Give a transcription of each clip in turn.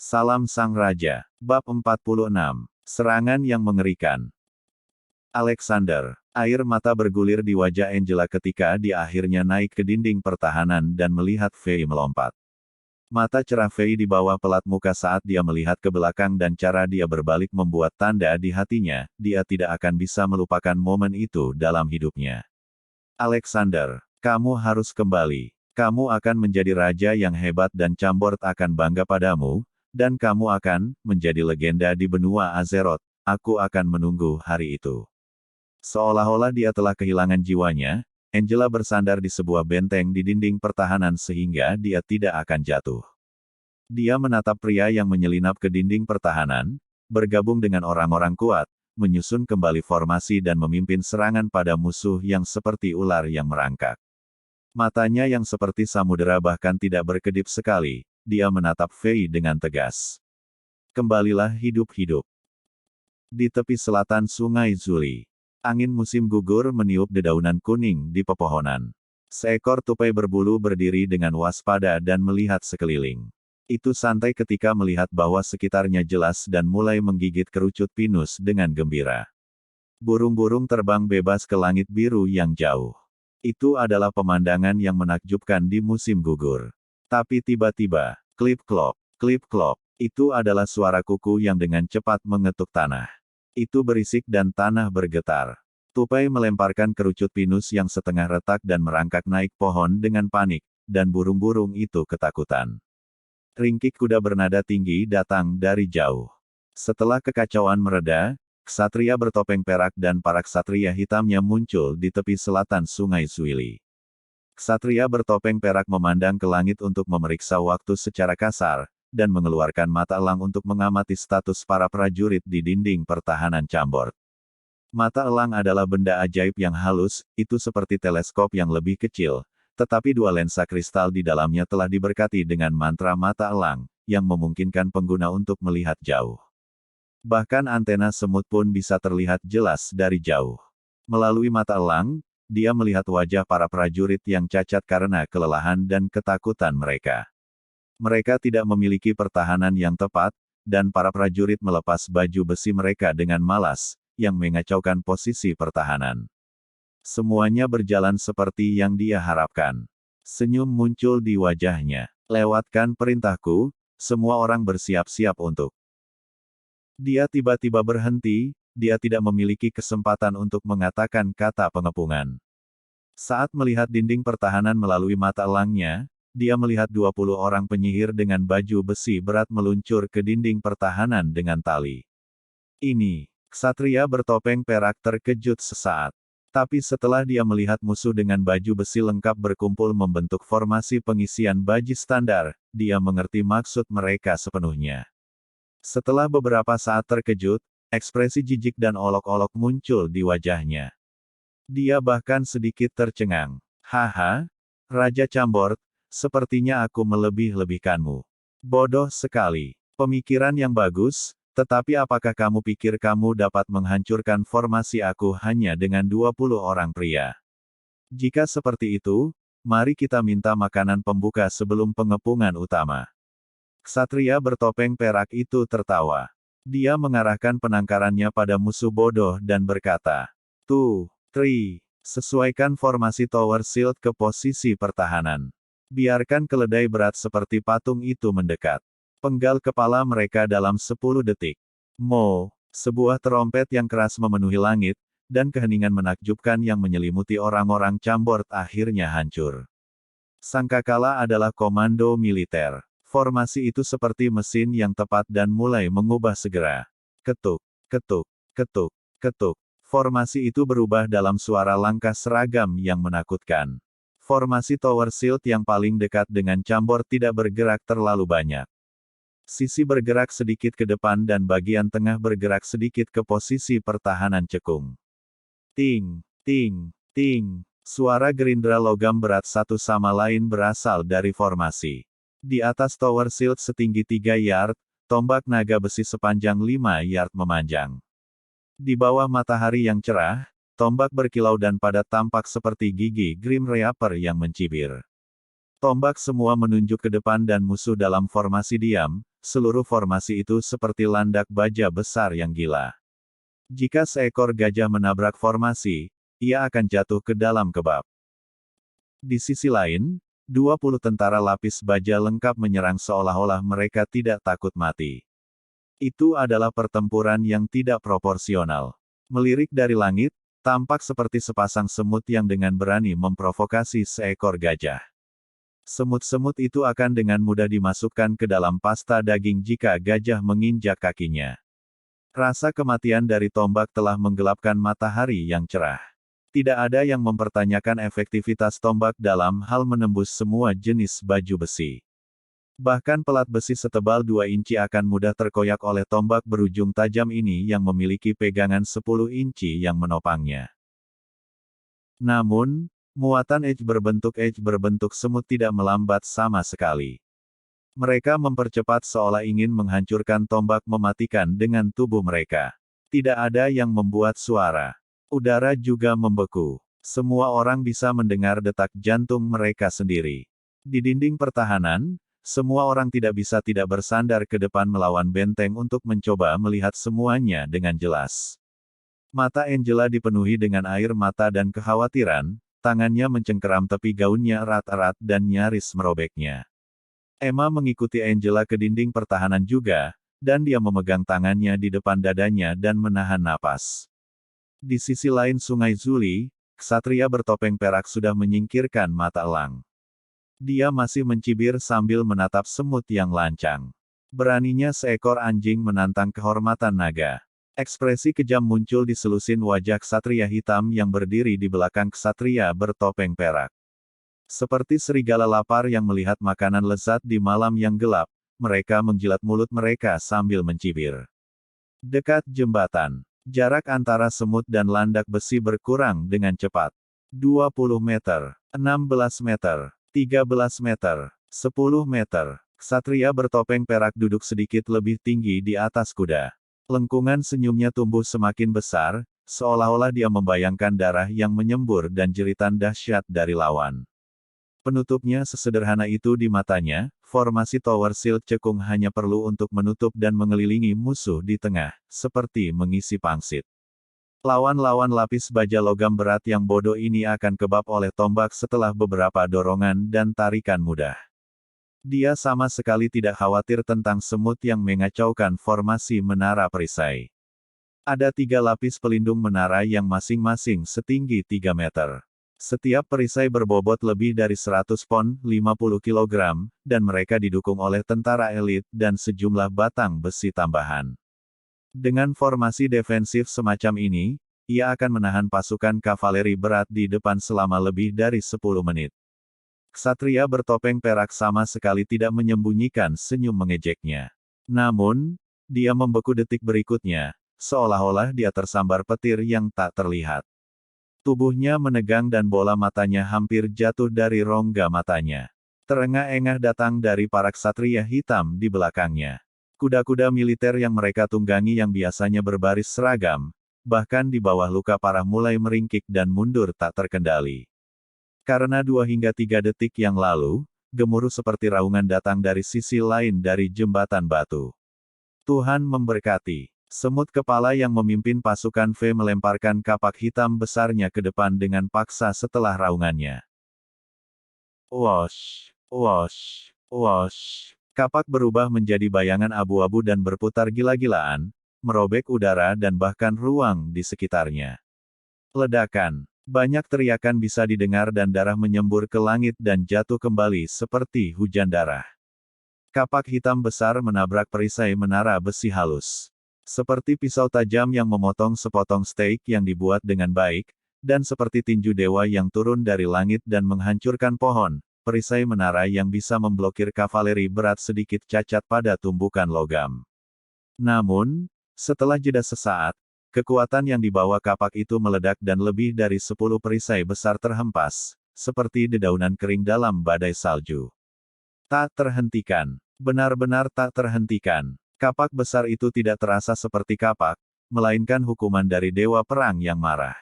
Salam Sang Raja. Bab 46. Serangan yang mengerikan. Alexander. Air mata bergulir di wajah Angela ketika dia akhirnya naik ke dinding pertahanan dan melihat Fei melompat. Mata cerah Fei di bawah pelat muka saat dia melihat ke belakang dan cara dia berbalik membuat tanda di hatinya, dia tidak akan bisa melupakan momen itu dalam hidupnya. Alexander, kamu harus kembali. Kamu akan menjadi raja yang hebat dan Chambord akan bangga padamu, dan kamu akan menjadi legenda di benua Azeroth. Aku akan menunggu hari itu. Seolah-olah dia telah kehilangan jiwanya, Angela bersandar di sebuah benteng di dinding pertahanan sehingga dia tidak akan jatuh. Dia menatap pria yang menyelinap ke dinding pertahanan, bergabung dengan orang-orang kuat, menyusun kembali formasi dan memimpin serangan pada musuh yang seperti ular yang merangkak. Matanya yang seperti samudera bahkan tidak berkedip sekali, dia menatap Fei dengan tegas. Kembalilah hidup-hidup. Di tepi selatan Sungai Zuli, angin musim gugur meniup dedaunan kuning di pepohonan. Seekor tupai berbulu berdiri dengan waspada dan melihat sekeliling. Itu santai ketika melihat bahwa sekitarnya jelas dan mulai menggigit kerucut pinus dengan gembira. Burung-burung terbang bebas ke langit biru yang jauh. Itu adalah pemandangan yang menakjubkan di musim gugur. Tapi tiba-tiba, klip-klop, klip-klop, itu adalah suara kuku yang dengan cepat mengetuk tanah. Itu berisik dan tanah bergetar. Tupai melemparkan kerucut pinus yang setengah retak dan merangkak naik pohon dengan panik, dan burung-burung itu ketakutan. Ringkik kuda bernada tinggi datang dari jauh. Setelah kekacauan mereda, ksatria bertopeng perak dan para ksatria hitamnya muncul di tepi selatan Sungai Zuili. Ksatria bertopeng perak memandang ke langit untuk memeriksa waktu secara kasar, dan mengeluarkan mata elang untuk mengamati status para prajurit di dinding pertahanan Chambord. Mata elang adalah benda ajaib yang halus, itu seperti teleskop yang lebih kecil, tetapi dua lensa kristal di dalamnya telah diberkati dengan mantra mata elang, yang memungkinkan pengguna untuk melihat jauh. Bahkan antena semut pun bisa terlihat jelas dari jauh. Melalui mata elang, dia melihat wajah para prajurit yang cacat karena kelelahan dan ketakutan mereka. Mereka tidak memiliki pertahanan yang tepat, dan para prajurit melepas baju besi mereka dengan malas, yang mengacaukan posisi pertahanan. Semuanya berjalan seperti yang dia harapkan. Senyum muncul di wajahnya. Lewatkan perintahku, semua orang bersiap-siap untuk. Dia tiba-tiba berhenti, dia tidak memiliki kesempatan untuk mengatakan kata pengepungan. Saat melihat dinding pertahanan melalui mata elangnya, dia melihat 20 orang penyihir dengan baju besi berat meluncur ke dinding pertahanan dengan tali. Ini, ksatria bertopeng perak terkejut sesaat. Tapi setelah dia melihat musuh dengan baju besi lengkap berkumpul membentuk formasi pengisian baji standar, dia mengerti maksud mereka sepenuhnya. Setelah beberapa saat terkejut, ekspresi jijik dan olok-olok muncul di wajahnya. Dia bahkan sedikit tercengang. Haha, Raja Chambord, sepertinya aku melebih-lebihkanmu. Bodoh sekali. Pemikiran yang bagus, tetapi apakah kamu pikir kamu dapat menghancurkan formasi aku hanya dengan 20 orang pria? Jika seperti itu, mari kita minta makanan pembuka sebelum pengepungan utama. Ksatria bertopeng perak itu tertawa. Dia mengarahkan penangkarannya pada musuh bodoh dan berkata, 2, 3, sesuaikan formasi Tower Shield ke posisi pertahanan. Biarkan keledai berat seperti patung itu mendekat. Penggal kepala mereka dalam 10 detik. Mo, sebuah terompet yang keras memenuhi langit, dan keheningan menakjubkan yang menyelimuti orang-orang Chambord akhirnya hancur. Sangkakala adalah komando militer. Formasi itu seperti mesin yang tepat dan mulai mengubah segera. Ketuk, ketuk, ketuk, ketuk. Formasi itu berubah dalam suara langkah seragam yang menakutkan. Formasi Tower Shield yang paling dekat dengan Chambord tidak bergerak terlalu banyak. Sisi bergerak sedikit ke depan dan bagian tengah bergerak sedikit ke posisi pertahanan cekung. Ting, ting, ting. Suara gerindra logam berat satu sama lain berasal dari formasi. Di atas Tower Shield setinggi 3 yard, tombak naga besi sepanjang 5 yard memanjang. Di bawah matahari yang cerah, tombak berkilau dan padat tampak seperti gigi Grim Reaper yang mencibir. Tombak semua menunjuk ke depan dan musuh dalam formasi diam, seluruh formasi itu seperti landak baja besar yang gila. Jika seekor gajah menabrak formasi, ia akan jatuh ke dalam kebab. Di sisi lain, 20 tentara lapis baja lengkap menyerang seolah-olah mereka tidak takut mati. Itu adalah pertempuran yang tidak proporsional. Melirik dari langit, tampak seperti sepasang semut yang dengan berani memprovokasi seekor gajah. Semut-semut itu akan dengan mudah dimasukkan ke dalam pasta daging jika gajah menginjak kakinya. Rasa kematian dari tombak telah menggelapkan matahari yang cerah. Tidak ada yang mempertanyakan efektivitas tombak dalam hal menembus semua jenis baju besi. Bahkan pelat besi setebal 2 inci akan mudah terkoyak oleh tombak berujung tajam ini yang memiliki pegangan 10 inci yang menopangnya. Namun, muatan edge berbentuk semut tidak melambat sama sekali. Mereka mempercepat seolah ingin menghancurkan tombak mematikan dengan tubuh mereka. Tidak ada yang membuat suara. Udara juga membeku. Semua orang bisa mendengar detak jantung mereka sendiri. Di dinding pertahanan, semua orang tidak bisa tidak bersandar ke depan melawan benteng untuk mencoba melihat semuanya dengan jelas. Mata Angela dipenuhi dengan air mata dan kekhawatiran, tangannya mencengkeram tepi gaunnya erat-erat dan nyaris merobeknya. Emma mengikuti Angela ke dinding pertahanan juga, dan dia memegang tangannya di depan dadanya dan menahan napas. Di sisi lain Sungai Zuli, ksatria bertopeng perak sudah menyingkirkan mata elang. Dia masih mencibir sambil menatap semut yang lancang. Beraninya seekor anjing menantang kehormatan naga. Ekspresi kejam muncul di selusin wajah ksatria hitam yang berdiri di belakang ksatria bertopeng perak. Seperti serigala lapar yang melihat makanan lezat di malam yang gelap, mereka menjilat mulut mereka sambil mencibir. Dekat jembatan, jarak antara semut dan landak besi berkurang dengan cepat. 20 meter, 16 meter, 13 meter, 10 meter. Ksatria bertopeng perak duduk sedikit lebih tinggi di atas kuda. Lengkungan senyumnya tumbuh semakin besar, seolah-olah dia membayangkan darah yang menyembur dan jeritan dahsyat dari lawan. Penutupnya sesederhana itu di matanya, formasi Tower Shield cekung hanya perlu untuk menutup dan mengelilingi musuh di tengah, seperti mengisi pangsit. Lawan-lawan lapis baja logam berat yang bodoh ini akan kebab oleh tombak setelah beberapa dorongan dan tarikan mudah. Dia sama sekali tidak khawatir tentang semut yang mengacaukan formasi menara perisai. Ada 3 lapis pelindung menara yang masing-masing setinggi 3 meter. Setiap perisai berbobot lebih dari 100 pon, 50 kg, dan mereka didukung oleh tentara elit dan sejumlah batang besi tambahan. Dengan formasi defensif semacam ini, ia akan menahan pasukan kavaleri berat di depan selama lebih dari 10 menit. Ksatria bertopeng perak sama sekali tidak menyembunyikan senyum mengejeknya. Namun, dia membeku detik berikutnya, seolah-olah dia tersambar petir yang tak terlihat. Tubuhnya menegang dan bola matanya hampir jatuh dari rongga matanya. Terengah-engah datang dari para ksatria hitam di belakangnya. Kuda-kuda militer yang mereka tunggangi yang biasanya berbaris seragam, bahkan di bawah luka parah mulai meringkik dan mundur tak terkendali. Karena 2 hingga 3 detik yang lalu, gemuruh seperti raungan datang dari sisi lain dari jembatan batu. Tuhan memberkati. Semut kepala yang memimpin pasukan V melemparkan kapak hitam besarnya ke depan dengan paksa setelah raungannya. Wosh, wosh, wosh. Kapak berubah menjadi bayangan abu-abu dan berputar gila-gilaan, merobek udara dan bahkan ruang di sekitarnya. Ledakan. Banyak teriakan bisa didengar dan darah menyembur ke langit dan jatuh kembali seperti hujan darah. Kapak hitam besar menabrak perisai menara besi halus. Seperti pisau tajam yang memotong sepotong steak yang dibuat dengan baik, dan seperti tinju dewa yang turun dari langit dan menghancurkan pohon, perisai menara yang bisa memblokir kavaleri berat sedikit cacat pada tumbukan logam. Namun, setelah jeda sesaat, kekuatan yang dibawa kapak itu meledak dan lebih dari 10 perisai besar terhempas, seperti dedaunan kering dalam badai salju. Tak terhentikan. Benar-benar tak terhentikan. Kapak besar itu tidak terasa seperti kapak, melainkan hukuman dari dewa perang yang marah.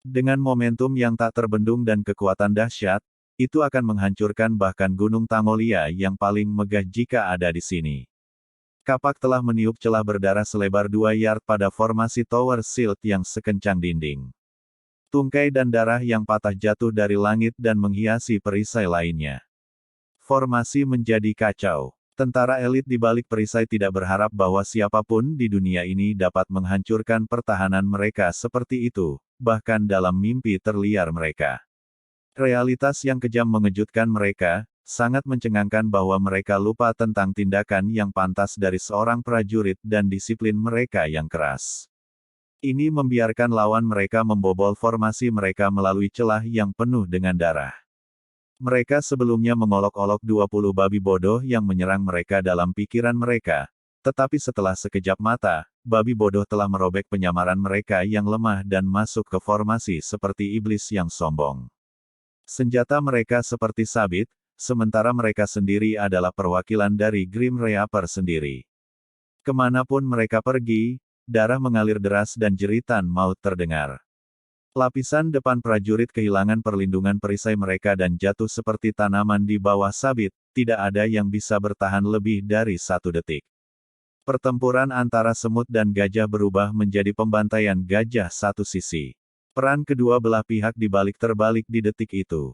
Dengan momentum yang tak terbendung dan kekuatan dahsyat, Itu akan menghancurkan bahkan Gunung Tangolia yang paling megah jika ada di sini. Kapak telah meniup celah berdarah selebar 2 yard pada formasi Tower Shield yang sekencang dinding. Tungkai dan darah yang patah jatuh dari langit dan menghiasi perisai lainnya. Formasi menjadi kacau. Tentara elit di balik perisai tidak berharap bahwa siapapun di dunia ini dapat menghancurkan pertahanan mereka seperti itu, bahkan dalam mimpi terliar mereka. Realitas yang kejam mengejutkan mereka, sangat mencengangkan bahwa mereka lupa tentang tindakan yang pantas dari seorang prajurit dan disiplin mereka yang keras. Ini membiarkan lawan mereka membobol formasi mereka melalui celah yang penuh dengan darah. Mereka sebelumnya mengolok-olok 20 babi bodoh yang menyerang mereka dalam pikiran mereka, tetapi setelah sekejap mata, babi bodoh telah merobek penyamaran mereka yang lemah dan masuk ke formasi seperti iblis yang sombong. Senjata mereka seperti sabit, sementara mereka sendiri adalah perwakilan dari Grim Reaper sendiri. Kemanapun mereka pergi, darah mengalir deras dan jeritan maut terdengar. Lapisan depan prajurit kehilangan perlindungan perisai mereka dan jatuh seperti tanaman di bawah sabit, tidak ada yang bisa bertahan lebih dari 1 detik. Pertempuran antara semut dan gajah berubah menjadi pembantaian gajah satu sisi. Peran kedua belah pihak dibalik terbalik di detik itu.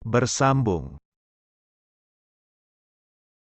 Bersambung.